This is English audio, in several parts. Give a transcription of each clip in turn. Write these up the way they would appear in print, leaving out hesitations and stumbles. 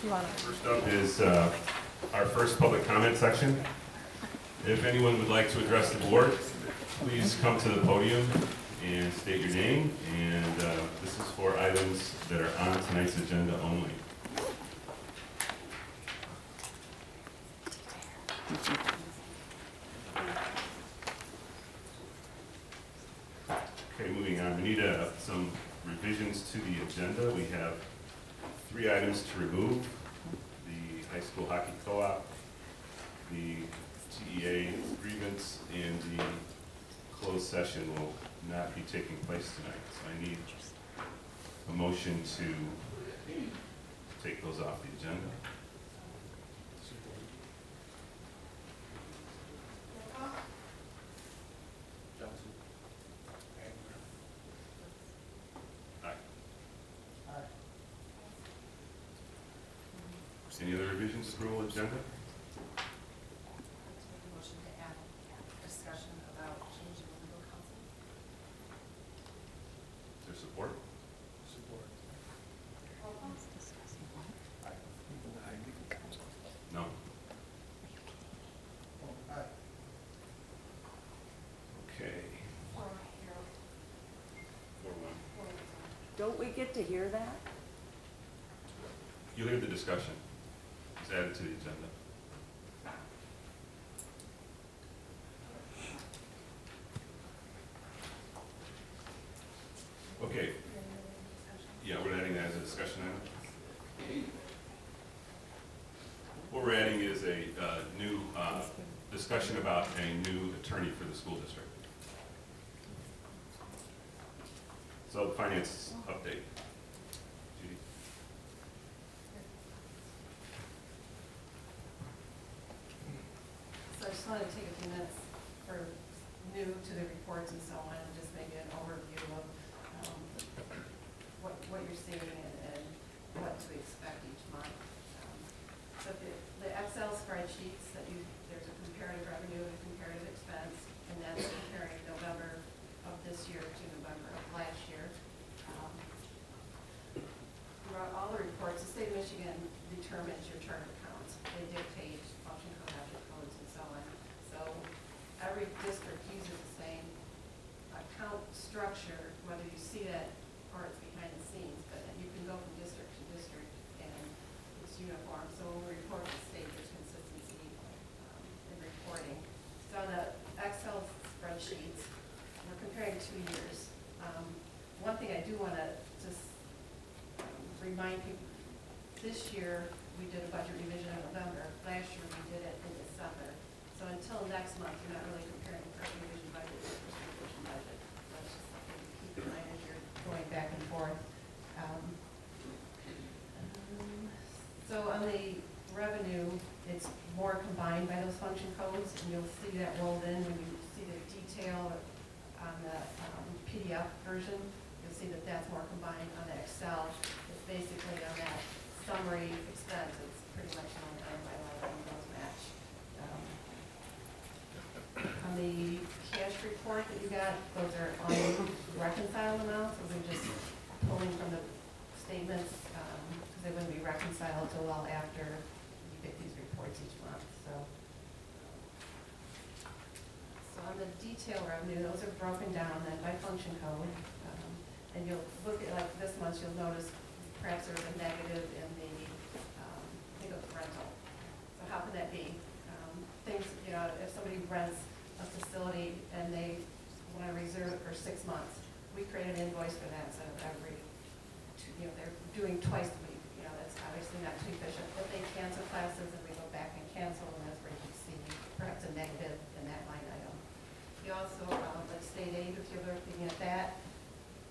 First up is our first public comment section. If anyone would like to address the board, please come to the podium and state your name. And this is for items that are on tonight's agenda only. Okay, moving on. We need some revisions to the agenda. We have 3 items to remove: the high school hockey co-op, the TEA grievance, and the closed session will not be taking place tonight. So I need a motion to take those off the agenda. Any other revisions to the rule agenda? Motion to add discussion about changing the legal counsel. Is there support? Support. No. Okay. 4-1. Don't we get to hear that? You'll hear the discussion. It's added to the agenda. Okay. Yeah, we're adding that as a discussion item. What we're adding is a new discussion about a new attorney for the school district. So the finance update. Judy? So I just wanted to take a few minutes for new to the reports and so on, and just maybe an overview of what you're seeing and what to expect each month. So the Excel spreadsheets that there's a comparative revenue and comparative expense, and that's comparing November of this year to November of last year. Throughout all the reports, the state of Michigan determines your chart of accounts. They dictate function code, object codes, and so on. So every district uses the same account structure, whether you see that or it's behind the scenes, but you can go from district to district and it's uniform. So when we report to the state, there's consistency in reporting. So on the Excel spreadsheets, we're comparing 2 years. One thing I do want to just remind people, this year we did a budget revision in November. Last year we did it in December. So until next month, you're not really comparing first revision budget to first revision budget. That's just something to keep in mind as you're going back and forth. So on the revenue, it's more combined by those function codes, and you'll see that rolled in when you see the detail on the PDF version. You'll see that that's more combined. On the Excel, it's basically on that summary expense. It's pretty much line by line, those match. On the cash report that you got, those are unreconciled amounts. Those are just pulling from the statements because they wouldn't be reconciled till well after you get these reports each month. So on the detail revenue, those are broken down then by function code. And you'll look at, like this month, you'll notice perhaps there's a negative in the, think of rental. So how can that be? Things, you know, if somebody rents a facility and they want to reserve it for 6 months, we create an invoice for that instead of every, you know, they're doing twice a week. You know, that's obviously not too efficient. If they cancel classes and we go back and cancel, and that's where you can see perhaps a negative in that line item. You also, like state aid, if you're looking at that,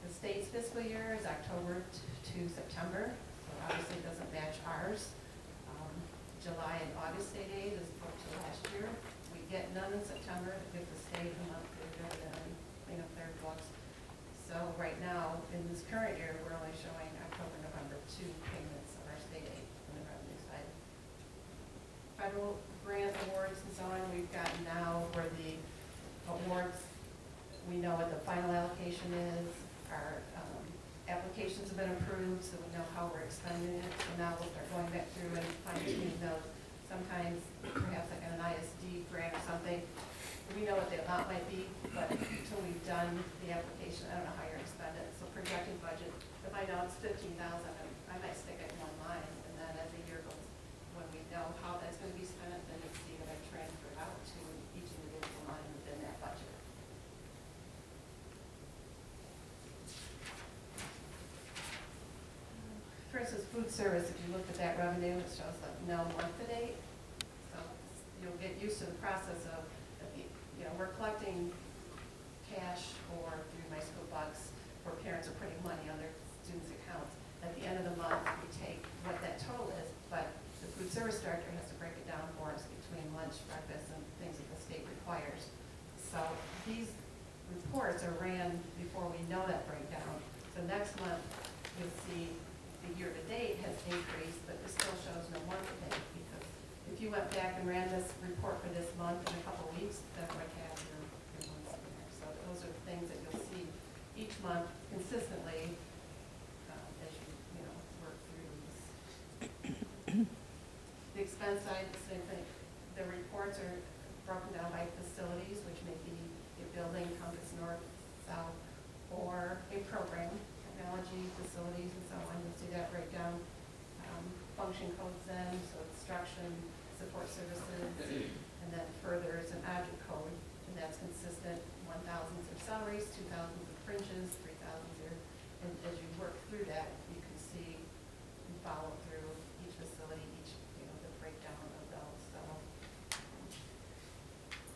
the state's fiscal year is October to September, so obviously it doesn't match ours. July and August state aid is booked to last year. We get none in September to give the state a month to clean up their books. So right now, in this current year, we're only showing October, November 2 payments of our state aid on the revenue side. Federal grant awards and so on, we've gotten now where the awards, we know what the final allocation is. Our applications have been approved, so we know how we're expending it. So now we'll start going back through and fine-tuning those. Sometimes, perhaps like an ISD grant or something, we know what the amount might be, but until we've done the application, I don't know how you're gonna spend it. So projected budget, if I know it's 15,000, I might stick it in one line, and then as the year goes, when we know how that's gonna be spent, then you see that I transfer it out to each individual line within that budget. For instance, food service, if you look at that revenue, it shows like no month to date. So you'll get used to the process of, you know, we're collecting cash or through my school bucks where parents are putting money on their students' accounts. At the end of the month, we take what that total is, but the food service director has to break it down for us between lunch, breakfast, and things that the state requires. So these reports are ran before we know that breakdown. So next month, you'll see the year-to-date has increased, but it still shows no month-to-date, because if you went back and ran this report for this month in a couple of weeks, then it would have your months in there. So those are things that you'll see each month consistently as you know, work through these. The expense side, the same thing. The reports are broken down by facilities, which may be a building, Compass North, South, or a program, technology, facilities, and so on. You'll see that breakdown. Function codes then, so instruction, support services, and then further is an object code, and that's consistent. 1,000s are salaries, 2,000s are fringes, 3,000s are, and as you work through that, you can see and follow through each facility, each, you know, the breakdown of those. So,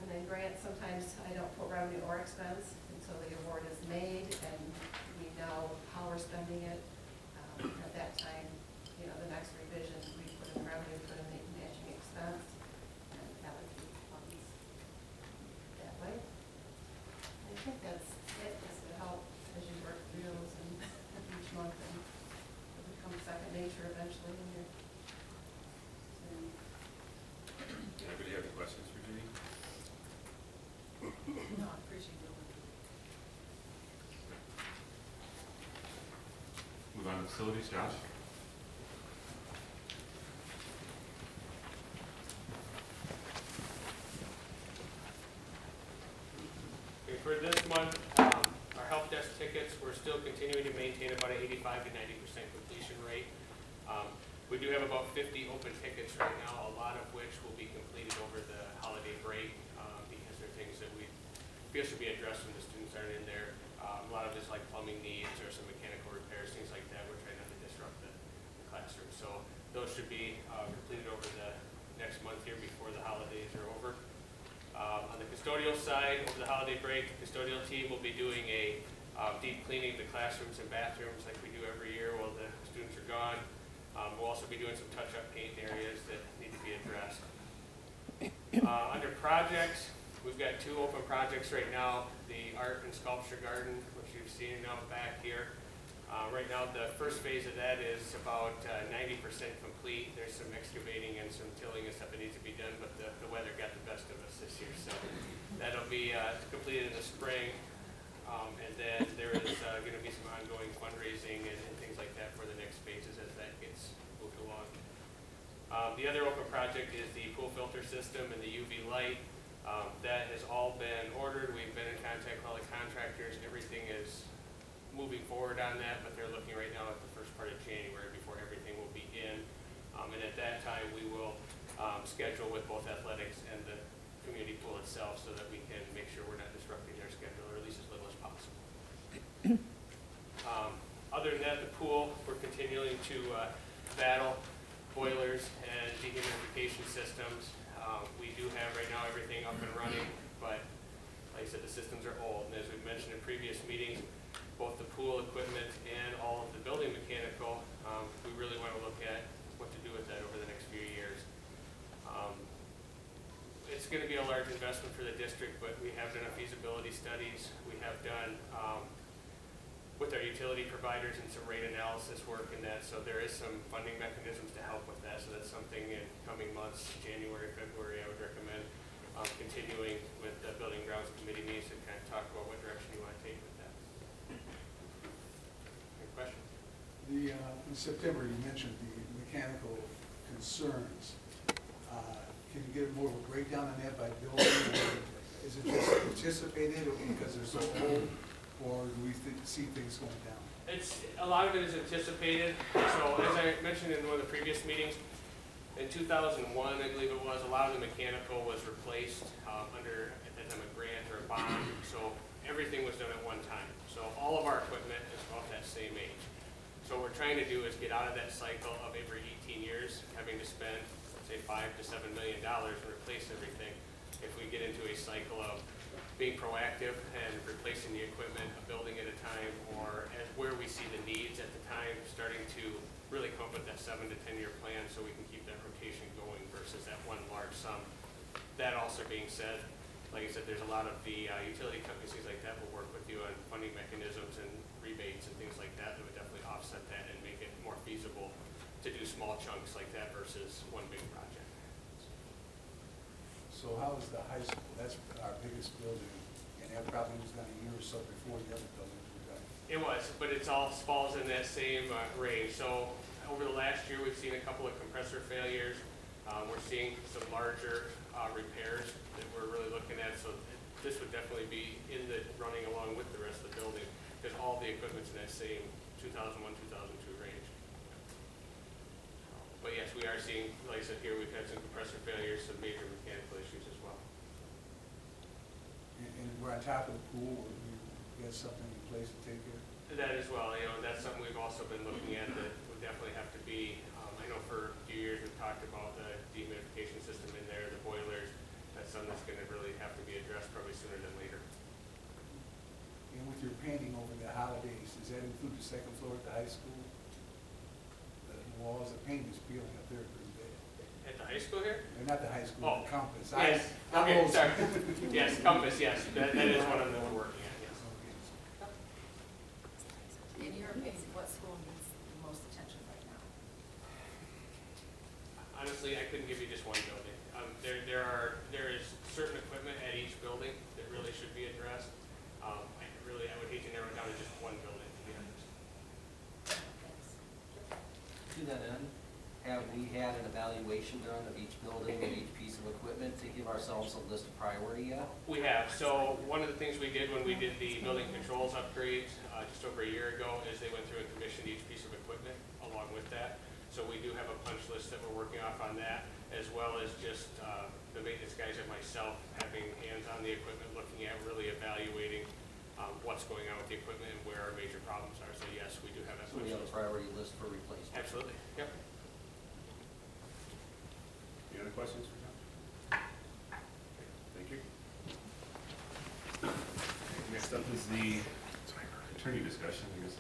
and then grants, sometimes I don't put revenue or expense until the award is made and we know how we're spending it. At that time, you know, the next revision, we put in revenue, put in the matching expense, and allocate funds that way. And I think that's it, just to help as you work through those and each month, and it'll become second nature eventually when you're. Anybody have any questions for Judy? No, I appreciate it. Move on to facilities, Josh. Okay, for this month, our help desk tickets, we're still continuing to maintain about an 85 to 90% completion rate. We do have about 50 open tickets right now, a lot of which will be completed over the holiday break because they're things that we feel should be addressed when the students aren't in there. A lot of it's like plumbing needs or some mechanical repairs, things like that. We're trying not to disrupt the classroom. So those should be completed over the next month here before the holidays are over. On the custodial side, over the holiday break, the custodial team will be doing a deep cleaning of the classrooms and bathrooms like we do every year while the students are gone. We'll also be doing some touch-up paint areas that need to be addressed. Under projects, we've got 2 open projects right now. The art and sculpture garden, which you've seen now back here. Right now, the first phase of that is about 90% complete. There's some excavating and some tilling and stuff that needs to be done, but the weather got the best of us this year. So that'll be completed in the spring. And then there is going to be some ongoing fundraising and things like that for the next phases as that gets moved along. The other open project is the pool filter system and the UV light. That has all been ordered. We've been in contact with all the contractors. Everything is moving forward on that, but they're looking right now at the first part of January before everything will be in. And at that time, we will schedule with both athletics and the community pool itself so that we can make sure we're not disrupting their schedule, or at least as little as possible. Other than that, the pool, we're continuing to battle boilers and dehumidification systems. We do have right now everything up and running, but like I said, the systems are old. And as we've mentioned in previous meetings, both the pool equipment and all of the building mechanical, we really want to look at what to do with that over the next few years. It's going to be a large investment for the district, but we have done a feasibility studies. We have done with our utility providers and some rate analysis work in that, so there is some funding mechanisms to help with that. So that's something in coming months, January, February, I would recommend continuing with the Building Grounds Committee meetings to kind of talk about what direction you want to take with that. Any questions? in September, you mentioned the mechanical concerns. Can you give more of a breakdown on that by building? Or is it just anticipated or because they're so old, or do we see things going down? A lot of it is anticipated. So as I mentioned in one of the previous meetings, in 2001, I believe it was, a lot of the mechanical was replaced under, at that time, a grant or a bond. So everything was done at one time. So all of our equipment is about that same age. So what we're trying to do is get out of that cycle of every 18 years having to spend, let's say, $5 to $7 million and replace everything. If we get into a cycle of being proactive and replacing the equipment a building at a time, or as where we see the needs at the time, starting to really come up with that 7 to 10 year plan so we can keep that rotation going versus that one large sum. That also being said, like I said, there's a lot of the utility companies, things like that, will work with you on funding mechanisms and rebates and things like that that would definitely offset that and make it more feasible to do small chunks like that versus one big project. So how is the high school? That's our biggest building, and that probably was done a year or so before the other buildings were done. It was, but it all falls in that same range. So over the last year, we've seen a couple of compressor failures. We're seeing some larger repairs that we're really looking at. So this would definitely be in the running along with the rest of the building because all the equipment's in that same 2001, 2002 range. But yes, we are seeing, like I said here, we've had some compressor failures, some major mechanical issues as well. And we're on top of the pool, or you get something in place to take care of? That as well, you know, that's something we've also been looking at that would definitely have to be, I know for a few years we've talked about the dehumidification system in there, the boilers. That's something that's going to really have to be addressed probably sooner than later. And with your painting over the holidays, does that include the second floor at the high school? The walls, the paint is peeling up there pretty bad. At the high school here? They're not the high school, Oh. the Compass. Yes, I'm okay, old. sorry. Yes, Compass, yes, that is one of them we're working at, yes. In your opinion, what school needs the most attention right now? Honestly, I couldn't give you just one building. There is certain equipment at each building that really should be addressed. I would hate to narrow it down to just one building, to be honest. Thanks. To that end, have we had an evaluation done of each building and each piece of equipment to give ourselves a list of priority yet? We have. So one of the things we did when we did the building controls upgrades just over a year ago is they went through and commissioned each piece of equipment along with that. So we do have a punch list that we're working off on that, as well as just the maintenance guys and myself having hands on the equipment, looking at really evaluating what's going on with the equipment and where our major problems are. So yes, we do have that So we punch have a list. priority list for replacement. Absolutely. Yep. Any other questions for John? Thank you. Next up is the attorney discussion. I guess.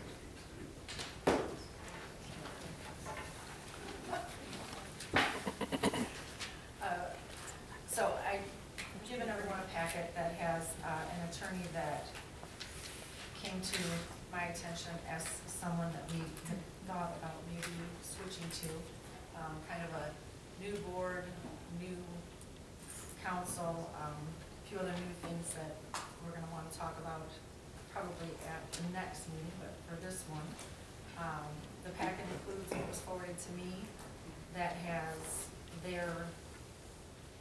So I've given everyone a packet that has an attorney that came to my attention as someone that we had thought about maybe switching to, kind of a new board, new council, a few other new things that we're gonna wanna talk about probably at the next meeting, but for this one, the packet includes what was forwarded to me that has their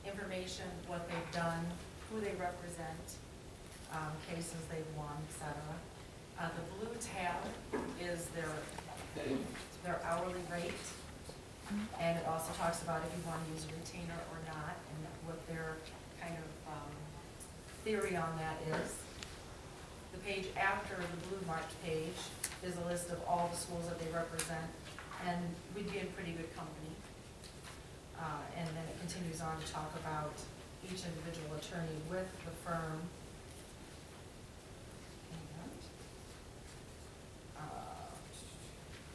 information, what they've done, who they represent, cases they've won, etc. The blue tab is their hourly rate, and it also talks about if you want to use a retainer or not, and what their kind of theory on that is. The page after the blue marked page is a list of all the schools that they represent, and we'd be in pretty good company. And then it continues on to talk about each individual attorney with the firm.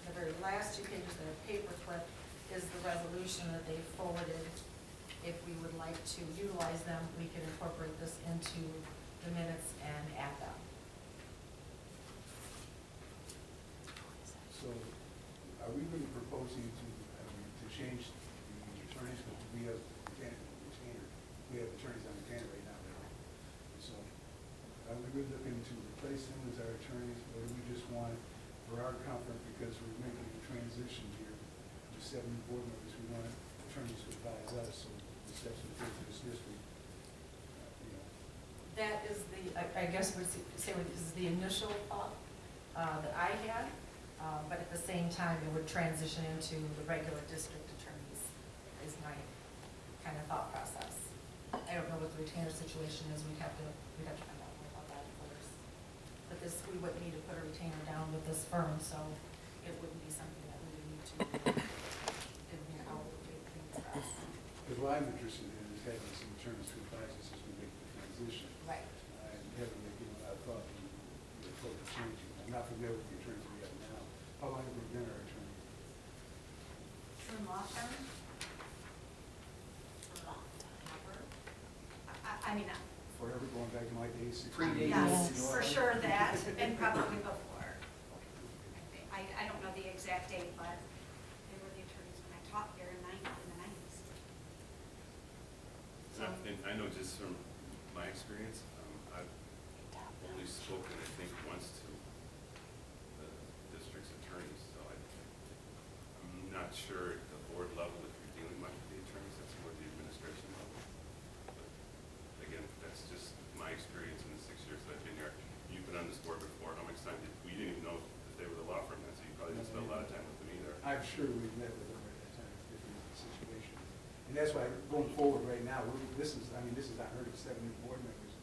The very last two pages that are paperclip is the resolution that they forwarded. If we would like to utilize them, we can incorporate this into the minutes and add them. So are we really proposing to change the attorneys, because we have retainer, we have attorneys on retainer right now, right? So are we really looking to replace them as our attorneys, or do we just want for our comfort, because we're making a transition here to 7 new board members, we want attorneys to advise us, so the steps we take for this district, you know. That is the, I guess would say this is the initial thought that I had, but at the same time, it would transition into the regular district attorneys, is my kind of thought process. I don't know what the retainer situation is, we'd have to find out more about that first. But this, we wouldn't need to put a retainer down with this firm, so it wouldn't be something that we would need to figure out what we discuss. Because what I'm interested in is having some attorneys to advise us as we make the transition. Right. And having, you know, I thought we were totally changing. I'm not familiar with the attorneys we have now. How long have we been our attorney? True law firm? I mean, Forever, going back to my days, 16 Predates. yes, Yes. for sure that, and probably before. I don't know the exact date, but they were the attorneys when I taught here in the 90s. And I know just from my experience, I've only spoken, I think, once to the district's attorneys, so I'm not sure at the board level if you're dealing much with the attorneys, that's more the administration level. But again, that's just my experience in the 6 years that I've been here. You've been on this board before, how much time did, we didn't even know that they were the law firm then, so you probably didn't spend a lot of time with them either. I'm sure we've met with them at that time, different situation. And that's why going forward right now, this is unheard of, 7 new board members.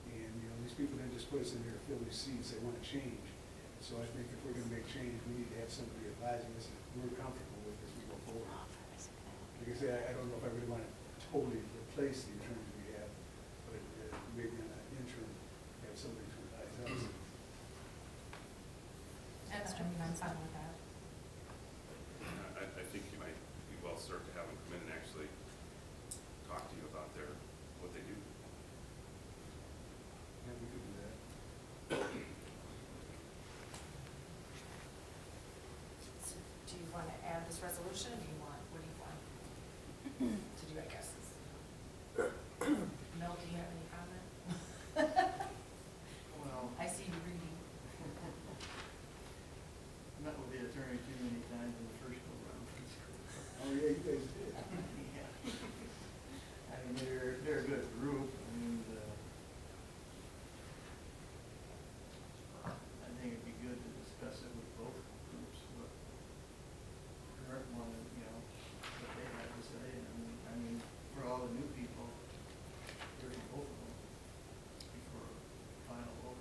And, you know, these people didn't just put us in there to fill these seats, they want to change. So I think if we're going to make change, we need to have somebody advising us that we're comfortable with as we go forward. Like I say, I don't know if I really want to totally replace the attorneys we have, but maybe in an interim, have somebody to advise us. I mean, I'm fine with that. I think you might be well served to have them come in and actually talk to you about what they do. Yeah, we could do that. So do you want to add this resolution, or do you want, what do you want to do, I guess? Mel, do you have any comment? Well, I see you reading. met with the attorney too many times in the first go round. Oh, yeah, you guys did. Yeah. I mean, they're a good group, and, I think it'd be good to discuss it with both groups, but current one, you know, what they have to say, and, I mean, for all the new people, hearing both of them before final vote.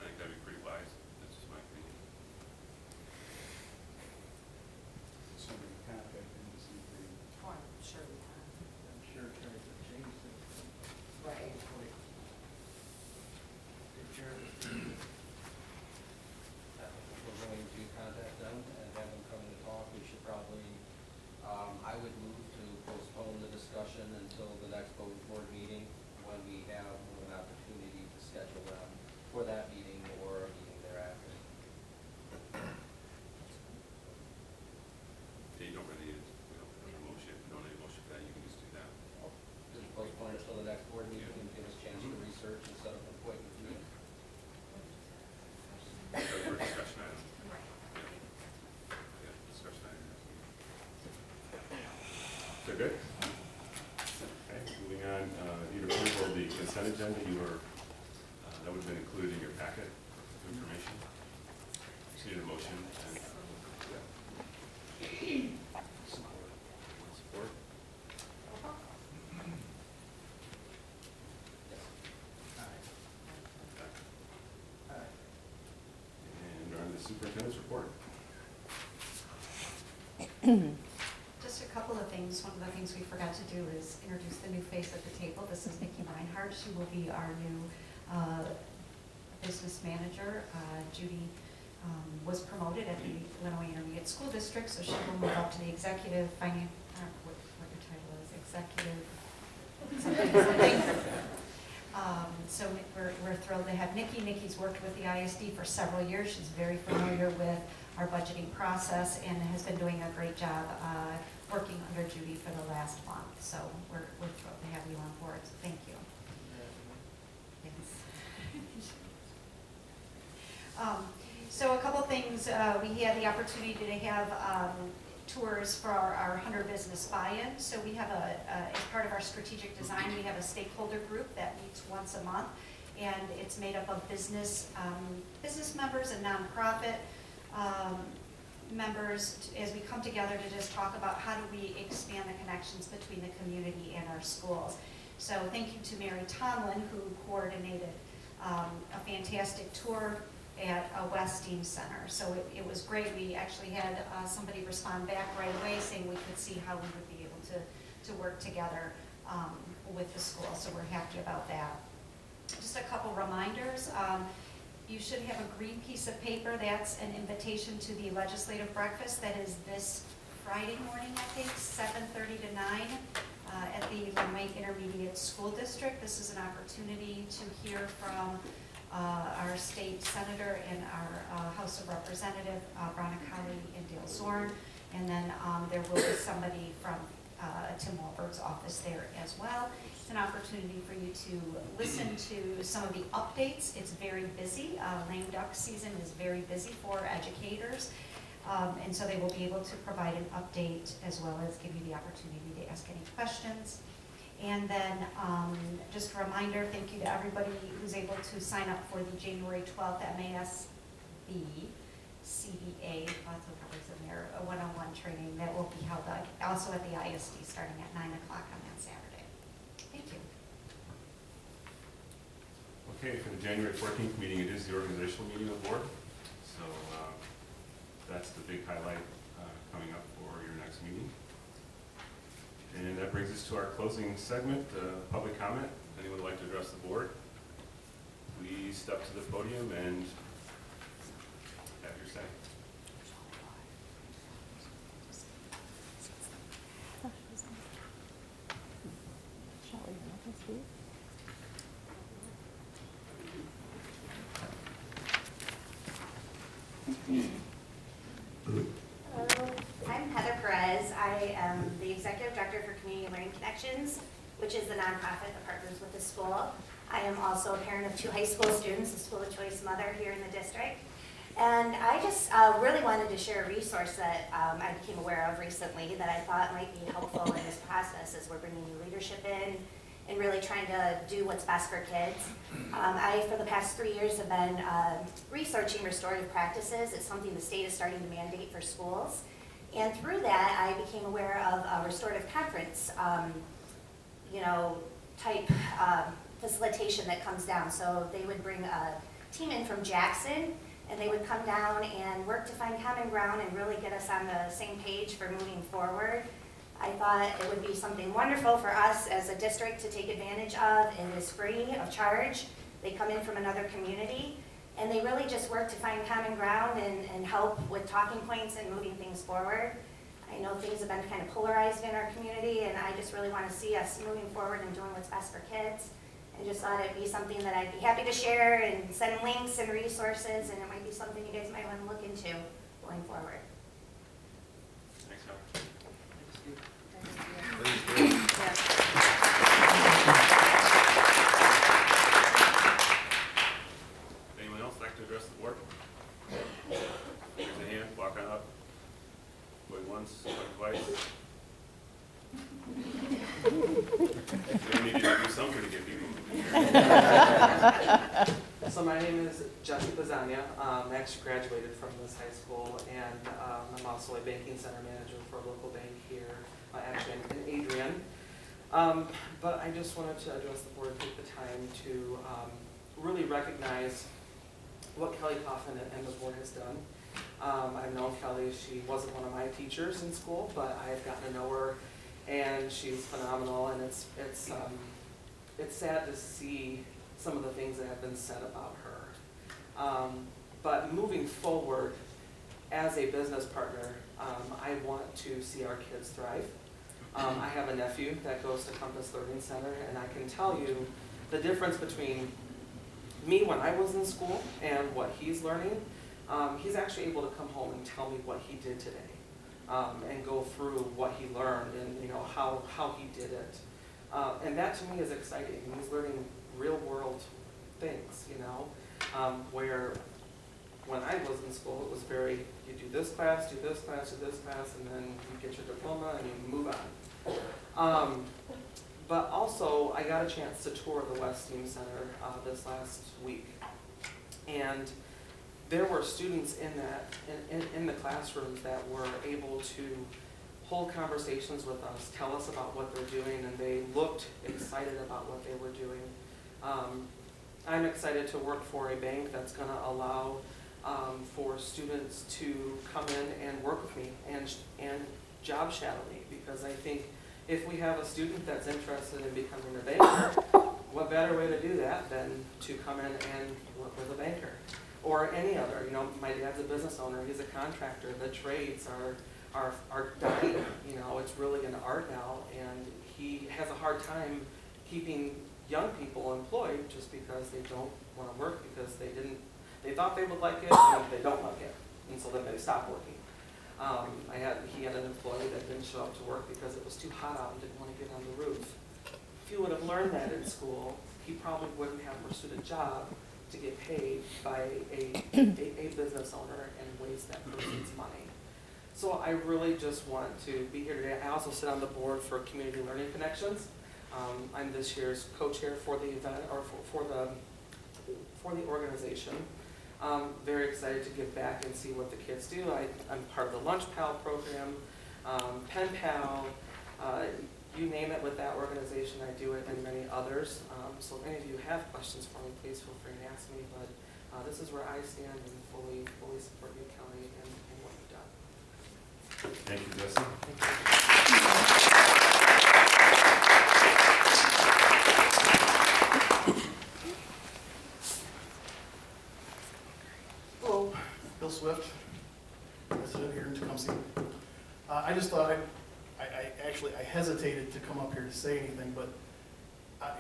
I think that'd be pretty wise, that's just my opinion. Somebody contact them to see if they. Oh, I'm sure we can. I'm sure attorneys have changed things. Right. Hopefully, take care of it. If we're going to contact them and have them come in to talk, we should probably, I would move to postpone the discussion until the next board meeting, when we have an opportunity to schedule them for that meeting or a meeting thereafter. Yeah, you don't really need, we don't have a motion, if you don't need a motion for that, you can just do that. Just postpone it till the next board meeting and give us a chance to research and set up an appointment meeting. Is that for discussion item? Right. Yeah, discussion item. So good? Okay, moving on, need approval of the consent agenda, you were, that would have been included in your packet of information. Just need a motion and, Support. support. And on the superintendent's report. Just a couple of things. One of the things we forgot to do is introduce the new face at the table. This is Nikki Reinhardt. She will be our new business manager. Judy was promoted at the Illinois Intermediate School District, so she will move up to the executive finance, what your title is, executive something. So we're thrilled to have Nikki. Nikki's worked with the ISD for several years. She's very familiar with our budgeting process and has been doing a great job working under Judy for the last month. So we're thrilled to have you on board. So thank you. Thanks. So a couple things, we had the opportunity to have tours for our 100 business buy-in. So we have as part of our strategic design, we have a stakeholder group that meets once a month, and it's made up of business members and nonprofit members as we come together to just talk about how do we expand the connections between the community and our schools. So thank you to Mary Tomlin, who coordinated a fantastic tour at a Westing Center. So it was great. We actually had somebody respond back right away saying we could see how we would be able to work together with the school. So we're happy about that. Just a couple reminders. You should have a green piece of paper. That's an invitation to the legislative breakfast. That is this Friday morning, I think, 7:30 to 9 at the Lake Intermediate School District. This is an opportunity to hear from our state senator and our House of Representative, Ronna Colley and Dale Zorn. And then there will be somebody from Tim Walberg's office there as well. It's an opportunity for you to listen to some of the updates. It's very busy. Lame duck season is very busy for educators. And so they will be able to provide an update as well as give you the opportunity to ask any questions. And then just a reminder, thank you to everybody who's able to sign up for the January 12th MASB CBA, lots of words in there, a one-on-one training that will be held also at the ISD starting at 9 o'clock on that Saturday. Thank you. Okay, for the January 14th meeting, it is the organizational meeting of the board. So that's the big highlight coming up for your next meeting. And that brings us to our closing segment, public comment. Anyone would like to address the board? Please step to the podium and have your say. I'm Heather Perez. I am the Executive Director for Community Learning Connections, which is the nonprofit that partners with the school. I am also a parent of 2 high school students, a school of choice mother here in the district. And I just really wanted to share a resource that I became aware of recently that I thought might be helpful in this process as we're bringing new leadership in and really trying to do what's best for kids. I, for the past 3 years, have been researching restorative practices. It's something the state is starting to mandate for schools. And through that, I became aware of a restorative conference, type facilitation that comes down. So they would bring a team in from Jackson, and they would come down and work to find common ground and really get us on the same page for moving forward. I thought it would be something wonderful for us as a district to take advantage of. It is free of charge. They come in from another community, and they really just work to find common ground and help with talking points and moving things forward. I know things have been kind of polarized in our community, and I just really want to see us moving forward and doing what's best for kids. I just thought it'd be something that I'd be happy to share and send links and resources, and it might be something you guys might want to look into going forward. Thanks, Howard. Anyone else like to address the board? Raise a hand, walk on up. Going once, going twice. We need to do something to get people moving. So my name is Jesse Pizzania. I actually graduated from this high school, and I'm also a banking center manager for a local bank here, actually in Adrian. But I just wanted to address the board, take the time to really recognize what Kelly Coffin and the board has done. I've known Kelly. She wasn't one of my teachers in school, but I've gotten to know her, and she's phenomenal. And it's sad to see some of the things that have been said about her. But moving forward, as a business partner, I want to see our kids thrive. I have a nephew that goes to Compass Learning Center, and I can tell you the difference between me when I was in school and what he's learning. He's actually able to come home and tell me what he did today, and go through what he learned and how he did it. And that to me is exciting. He's learning real world things, where when I was in school, it was very, you do this class, do this class, do this class, and then you get your diploma and you move on. But also, I got a chance to tour the West STEAM Center this last week. And there were students in the classrooms that were able to hold conversations with us, tell us about what they're doing, and they looked excited about what they were doing. I'm excited to work for a bank that's going to allow for students to come in and work with me and job shadow me, because I think if we have a student that's interested in becoming a banker, what better way to do that than to come in and work with a banker? Or any other, you know, my dad's a business owner, he's a contractor, the trades are dying, you know, it's really an art now, and he has a hard time keeping young people employed just because they don't want to work because they thought they would like it and they don't like it, and so then they stop working. He had an employee that didn't show up to work because it was too hot out and didn't want to get on the roof. If he would have learned that in school, he probably wouldn't have pursued a job to get paid by a business owner and waste that person's money. So I really just want to be here today. I also sit on the board for Community Learning Connections. I'm this year's co-chair for the event, or for the organization. Very excited to give back and see what the kids do. I'm part of the Lunch Pal program, Pen Pal, you name it with that organization, I do it, and many others. So if any of you have questions for me, please feel free to ask me. But this is where I stand and fully support you, Kelly, and what you've done. Thank you, Jesse. Thank you. Hello, Bill Swift, resident here in Tecumseh. I just thought I hesitated to come up here to say anything, but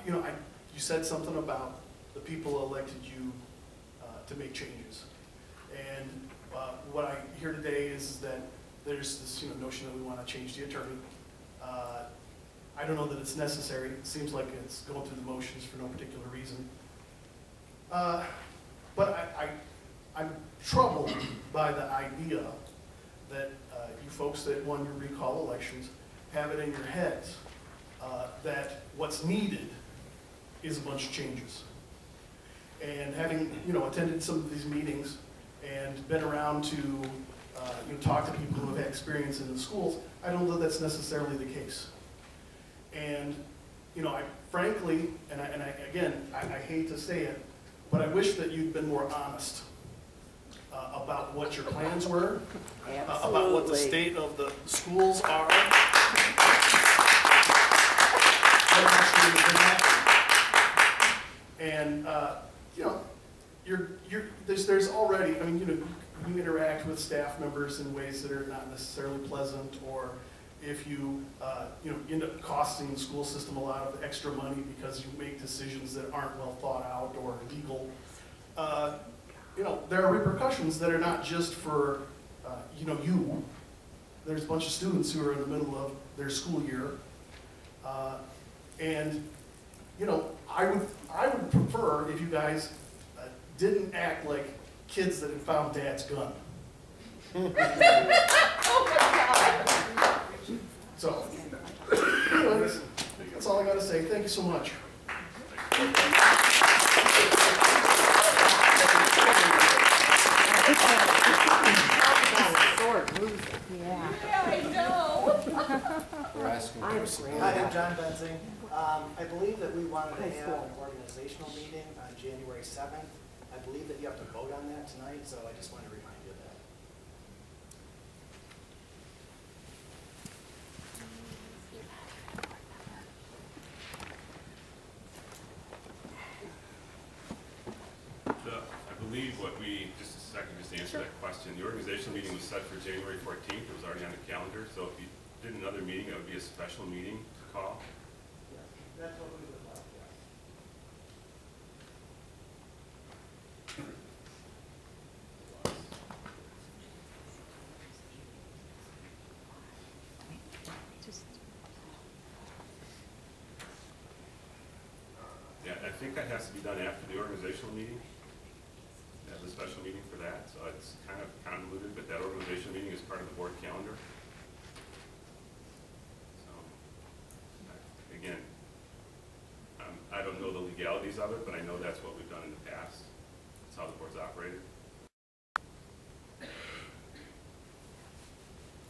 you said something about the people elected you to make changes, and what I hear today is that there's this notion that we want to change the attorney. I don't know that it's necessary. It seems like it's going through the motions for no particular reason. But I'm troubled by the idea that you folks that won your recall elections have it in your heads that what's needed is a bunch of changes. And having attended some of these meetings and been around to talk to people who have had experience in the schools, I don't know that's necessarily the case. And I frankly, and I hate to say it, but I wish that you'd been more honest about what your plans were, about what the state of the schools are. And there's already, you interact with staff members in ways that are not necessarily pleasant, or if you end up costing the school system a lot of extra money because you make decisions that aren't well thought out or legal. There are repercussions that are not just for you. There's a bunch of students who are in the middle of their school year, and I would prefer if you guys didn't act like kids that had found Dad's gun. So, anyways, that's all I got to say. Thank you so much. Hi, I'm John Benzing. I believe that we wanted to have an organizational meeting on January 7th. I believe that you have to vote on that tonight, so I just want to remind you of that. I believe just a second, just to answer that question, the organizational meeting was set for January 14th. It was already on the calendar, so if you did another meeting, that would be a special meeting to call. Yes, that's what we would like, yes. Yeah, I think that has to be done after the organizational meeting. Have a special meeting for that. that, so it's kind of convoluted, but that organizational meeting is part of the board calendar. So, again, I don't know the legalities of it, but I know that's what we've done in the past. That's how the board's operated.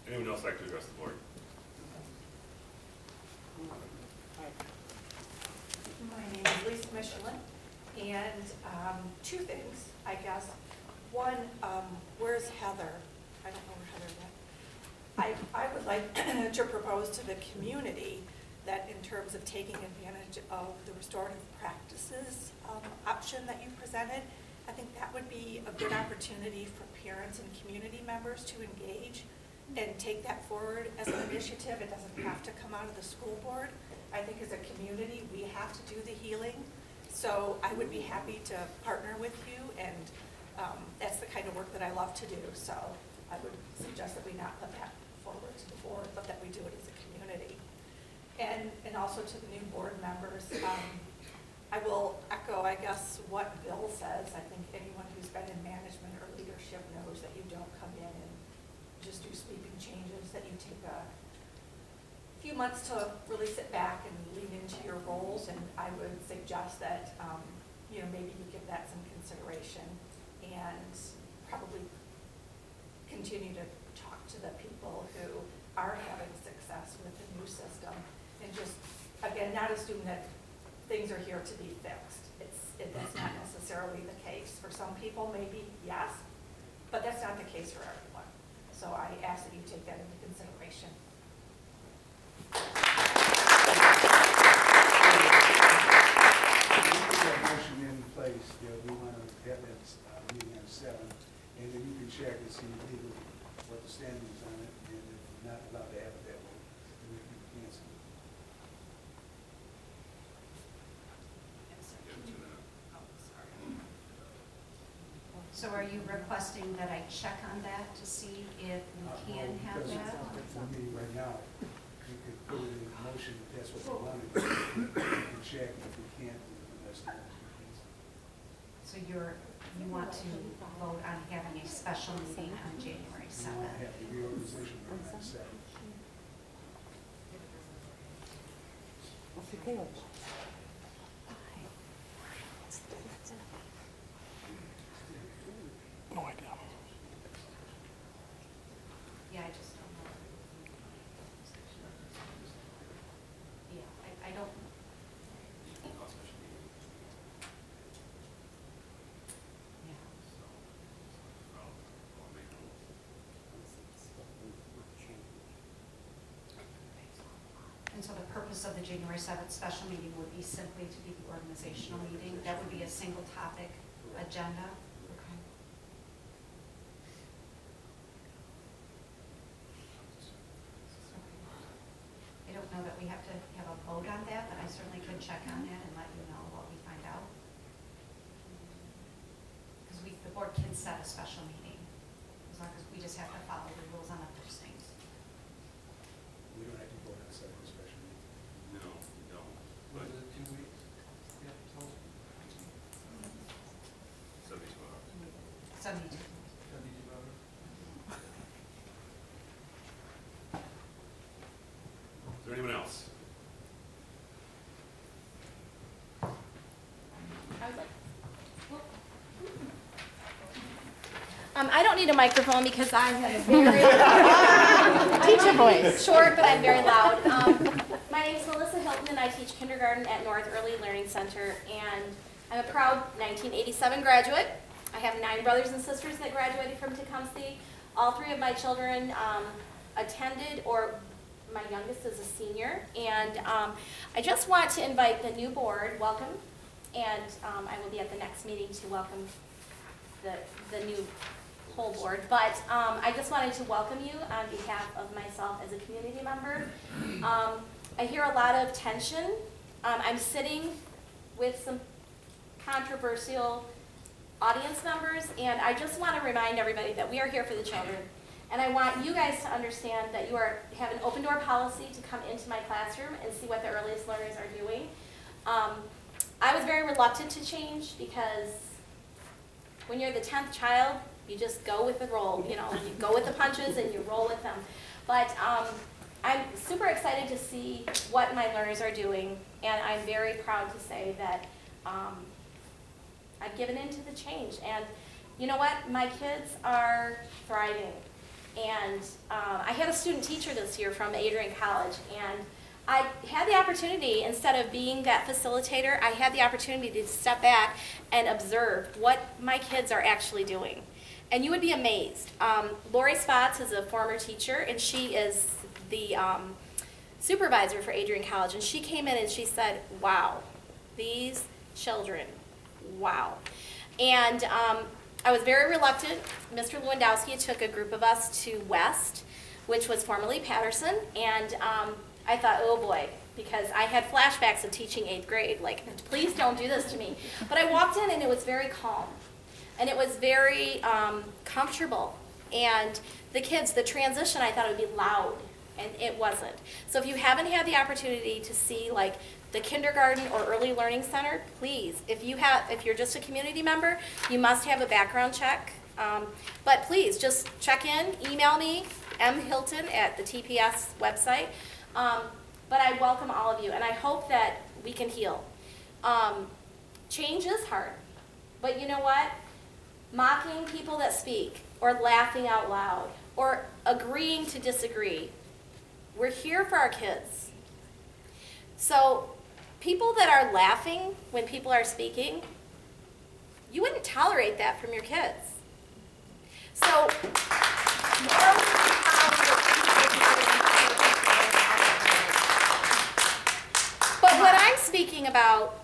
Anyone else like to address the board? My name is Lisa Michelin, and two things, I guess. One, where's Heather? I don't know where Heather went. I would like to propose to the community that in terms of taking advantage of the restorative practices option that you presented, I think that would be a good opportunity for parents and community members to engage and take that forward as an initiative. It doesn't have to come out of the school board. I think as a community, we have to do the healing. So I would be happy to partner with you, and that's the kind of work that I love to do. So I would suggest that we not put that forward to the board, but that we do it as a community. And also to the new board members, I will echo, I guess, what Bill says. I think anyone who's been in management or leadership knows that you don't come in and just do sweeping changes, that you take a few months to really sit back and lean into your roles. And I would suggest that, maybe you give that some consideration and probably continue to talk to the people who are having success with the new system, and just, again, not assume that things are here to be fixed. That's not necessarily the case. For some people, maybe yes, but that's not the case for everyone. So I ask that you take that into consideration. Motion in place, we want to have that meeting on 7, and then you can check and see legally what the standing is on it, and if we're not allowed to have it that way, then we can cancel it. So are you requesting that I check on that to see if we can have Because that? it's a meeting right now, you could put it in motion if that's what you wanted. You can check, if we can't, then that's not what we can. So you want to vote on having a special meeting on January We 7th? want to have the reorganization meeting on 7. No idea. Yeah, I just don't know. Yeah, I don't. Yeah. And so the purpose of the January 7th special meeting would be simply to be the organizational meeting. That would be a single topic agenda. Okay. I don't know that we have to have a vote on that, but I certainly could check on that and let you know what we find out. Because the board can set a special meeting, as long as we just have to follow the rules on the postings. We don't have to vote on 7 special meeting. No, we don't. What But is it, 2 weeks? Yeah, tell us. 72 hours. 72. 72 hours. Is there anyone else? I don't need a microphone because I have a very teacher voice. Short, but I'm very loud. My name is Melissa Hilton, and I teach kindergarten at North Early Learning Center, and I'm a proud 1987 graduate. I have 9 brothers and sisters that graduated from Tecumseh. All 3 of my children attended, or my youngest is a senior, and I just want to invite the new board, welcome, and I will be at the next meeting to welcome the new whole board, but I just wanted to welcome you on behalf of myself as a community member. I hear a lot of tension. I'm sitting with some controversial audience members, and I just want to remind everybody that we are here for the children. And I want you guys to understand that you have an open door policy to come into my classroom and see what the earliest learners are doing. I was very reluctant to change because when you're the 10th child, You just go with the roll, you know, you go with the punches and you roll with them. But I'm super excited to see what my learners are doing, and I'm very proud to say that I've given into the change. And you know what? My kids are thriving. And I had a student teacher this year from Adrian College, and I had the opportunity, instead of being that facilitator, I had the opportunity to step back and observe what my kids are actually doing. And you would be amazed. Lori Spots is a former teacher, and she is the supervisor for Adrian College. And she came in and she said, wow, these children, wow. And I was very reluctant. Mr. Lewandowski took a group of us to West, which was formerly Patterson, and I thought, oh boy, because I had flashbacks of teaching 8th grade, like, please don't do this to me. But I walked in and it was very calm, and it was very comfortable. And the kids, the transition, I thought it would be loud, and it wasn't. So if you haven't had the opportunity to see like the kindergarten or early learning center, please, if you're just a community member, you must have a background check. But please, just check in, email me, mhilton at the TPS website. But I welcome all of you, and I hope that we can heal. Change is hard, but you know what? Mocking people that speak, or laughing out loud, or agreeing to disagree, we're here for our kids. So people that are laughing when people are speaking, you wouldn't tolerate that from your kids. So but what I'm speaking about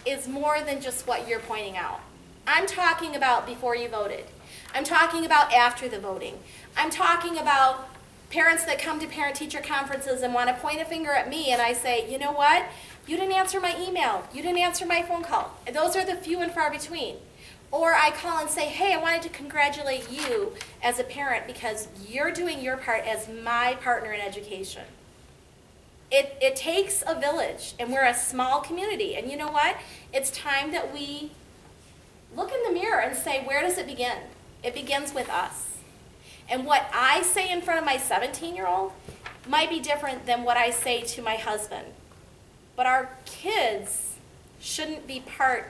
is more than just what you're pointing out. I'm talking about before you voted. I'm talking about after the voting. I'm talking about parents that come to parent-teacher conferences and want to point a finger at me, and I say, you know what? You didn't answer my email. You didn't answer my phone call. And those are the few and far between. Or I call and say, hey, I wanted to congratulate you as a parent because you're doing your part as my partner in education. It takes a village, and we're a small community. And you know what? It's time that we look in the mirror and say, where does it begin? It begins with us. And what I say in front of my 17-year-old might be different than what I say to my husband. But our kids shouldn't be part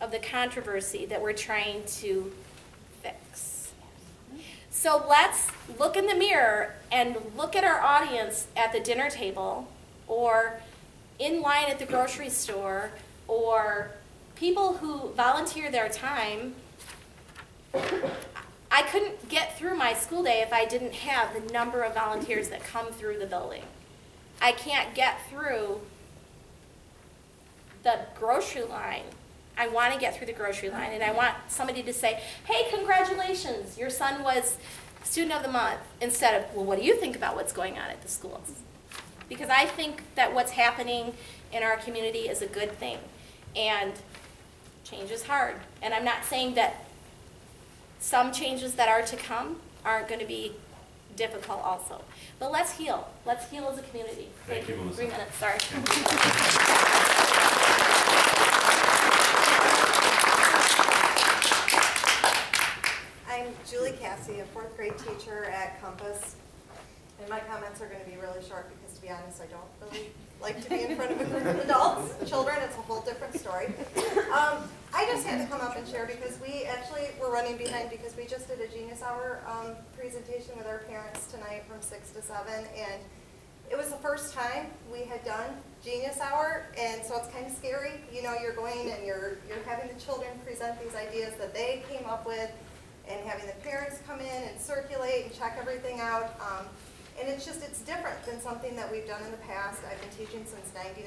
of the controversy that we're trying to fix. So let's look in the mirror and look at our audience at the dinner table, or in line at the grocery store, or people who volunteer their time. I couldn't get through my school day if I didn't have the number of volunteers that come through the building. I can't get through the grocery line. I want to get through the grocery line, and I want somebody to say, hey, congratulations, your son was Student of the Month, instead of, well, what do you think about what's going on at the schools? Because I think that what's happening in our community is a good thing, and change is hard. And I'm not saying that some changes that are to come aren't going to be difficult also. But let's heal. Let's heal as a community. Thank you, Melissa. 3 minutes, sorry. I'm Julie Cassie, a 4th grade teacher at Compass. And my comments are going to be really short because, to be honest, I don't really like to be in front of a group of adults. Children, it's a whole different story. I just had to come up and share because we actually were running behind because we just did a Genius Hour presentation with our parents tonight from 6 to 7. And it was the first time we had done Genius Hour, and so it's kind of scary. You know, you're going and you're having the children present these ideas that they came up with, and having the parents come in and circulate and check everything out. And it's different than something that we've done in the past. I've been teaching since '99,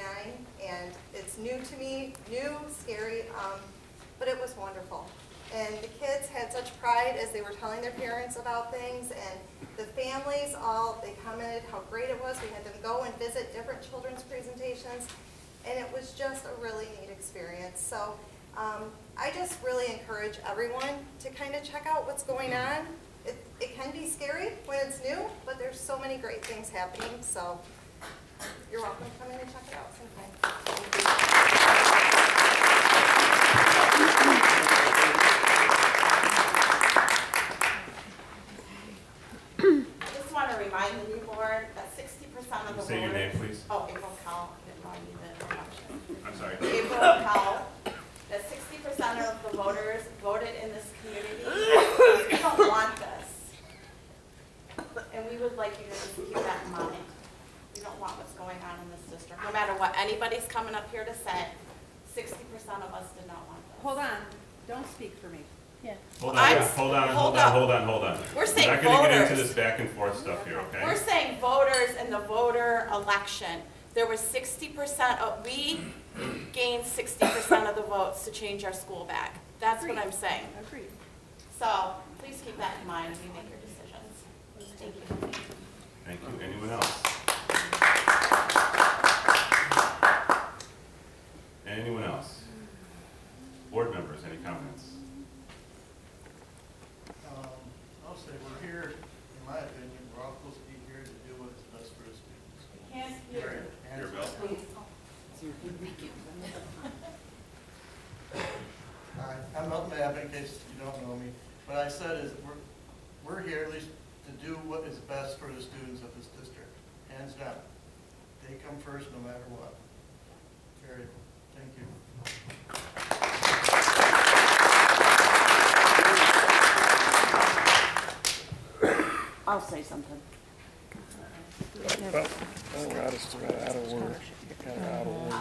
and it's new to me, new, scary, but it was wonderful. And the kids had such pride as they were telling their parents about things, and the families they commented how great it was. We had them go and visit different children's presentations, and it was just a really neat experience. So I just really encourage everyone to kind of check out what's going on. It can be scary when it's new, but there's so many great things happening, so you're welcome to come in and check it out sometime. of the voters voted in this community. We don't want this. And we would like you to just keep that in mind. We don't want what's going on in this district. No matter what anybody's coming up here to say, 60% of us did not want this. Hold on, don't speak for me. Yeah. Hold I'm- on, hold on, hold hold up. on, hold on. We're saying not gonna get into voters. this back and forth stuff here, okay? We're saying voters in the voter election. There was 60% of, we gained 60% of the votes to change our school back. That's what I'm saying. Agreed. So please keep that in mind when you make your decisions. Thank you. Thank you. Anyone else? Anyone else? Board members, any comments? I'll say we're here, in my opinion, we're all supposed to be here to do what's best for the students. Can't hear. Here, Bill. Hi, I'm Milton Abbott, in case you don't know me. What I said is, we're here at least to do what is best for the students of this district, hands down. They come first no matter what. Period. Thank you. I'll say something.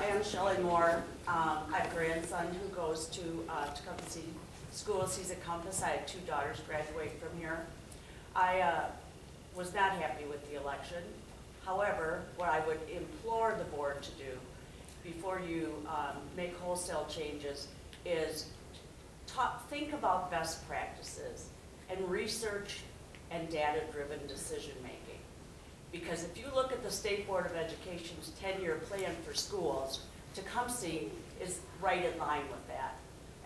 I am Shelley Moore. I have a grandson who goes to Tecumseh schools. He's at Compass. I have 2 daughters graduate from here. I was not happy with the election. However, what I would implore the board to do before you make wholesale changes is think about best practices and research and data-driven decision-making. Because if you look at the State Board of Education's 10-year plan for schools, Tecumseh is right in line with that.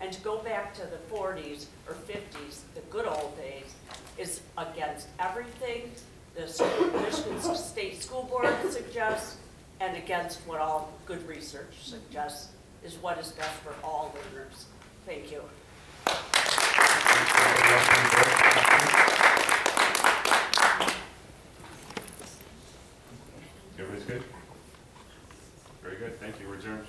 And to go back to the 40s or 50s, the good old days, is against everything the Michigan State School Board suggests and against what all good research suggests is what is best for all learners. Thank you. Everybody's good? Very good. Thank you. We're adjourned.